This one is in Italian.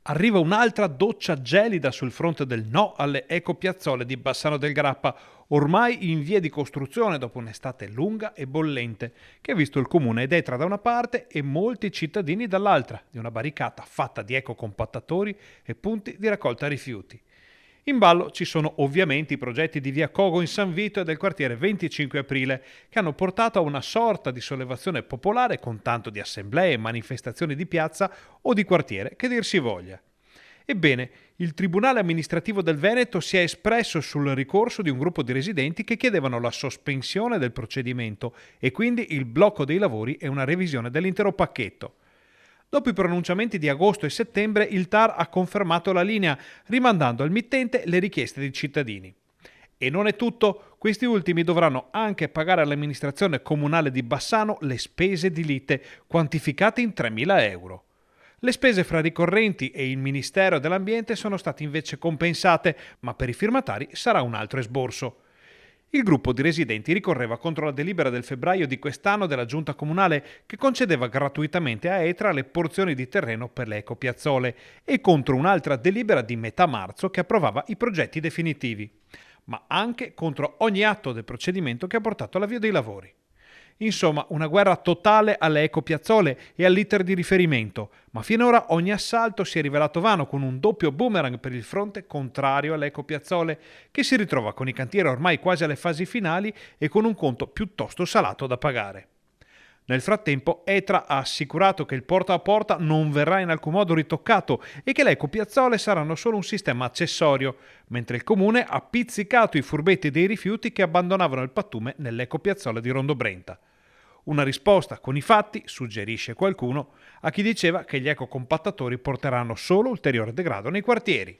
Arriva un'altra doccia gelida sul fronte del no alle ecopiazzole di Bassano del Grappa, ormai in via di costruzione dopo un'estate lunga e bollente, che ha visto il comune Edettra da una parte e molti cittadini dall'altra, di una barricata fatta di ecocompattatori e punti di raccolta rifiuti. In ballo ci sono ovviamente i progetti di via Cogo in San Vito e del quartiere 25 aprile, che hanno portato a una sorta di sollevazione popolare con tanto di assemblee e manifestazioni di piazza o di quartiere che dir si voglia. Ebbene, il Tribunale amministrativo del Veneto si è espresso sul ricorso di un gruppo di residenti che chiedevano la sospensione del procedimento e quindi il blocco dei lavori e una revisione dell'intero pacchetto. Dopo i pronunciamenti di agosto e settembre, il TAR ha confermato la linea, rimandando al mittente le richieste dei cittadini. E non è tutto, questi ultimi dovranno anche pagare all'amministrazione comunale di Bassano le spese di lite, quantificate in 3.000 euro. Le spese fra ricorrenti e il Ministero dell'Ambiente sono state invece compensate, ma per i firmatari sarà un altro esborso. Il gruppo di residenti ricorreva contro la delibera del febbraio di quest'anno della giunta comunale che concedeva gratuitamente a Etra le porzioni di terreno per le ecopiazzole e contro un'altra delibera di metà marzo che approvava i progetti definitivi, ma anche contro ogni atto del procedimento che ha portato all'avvio dei lavori. Insomma, una guerra totale alle ecopiazzole e all'iter di riferimento, ma finora ogni assalto si è rivelato vano con un doppio boomerang per il fronte contrario alle ecopiazzole, che si ritrova con i cantieri ormai quasi alle fasi finali e con un conto piuttosto salato da pagare. Nel frattempo, Etra ha assicurato che il porta a porta non verrà in alcun modo ritoccato e che le ecopiazzole saranno solo un sistema accessorio, mentre il comune ha pizzicato i furbetti dei rifiuti che abbandonavano il pattume nell'ecopiazzola di Rondobrenta. Una risposta con i fatti, suggerisce qualcuno, a chi diceva che gli ecocompattatori porteranno solo ulteriore degrado nei quartieri.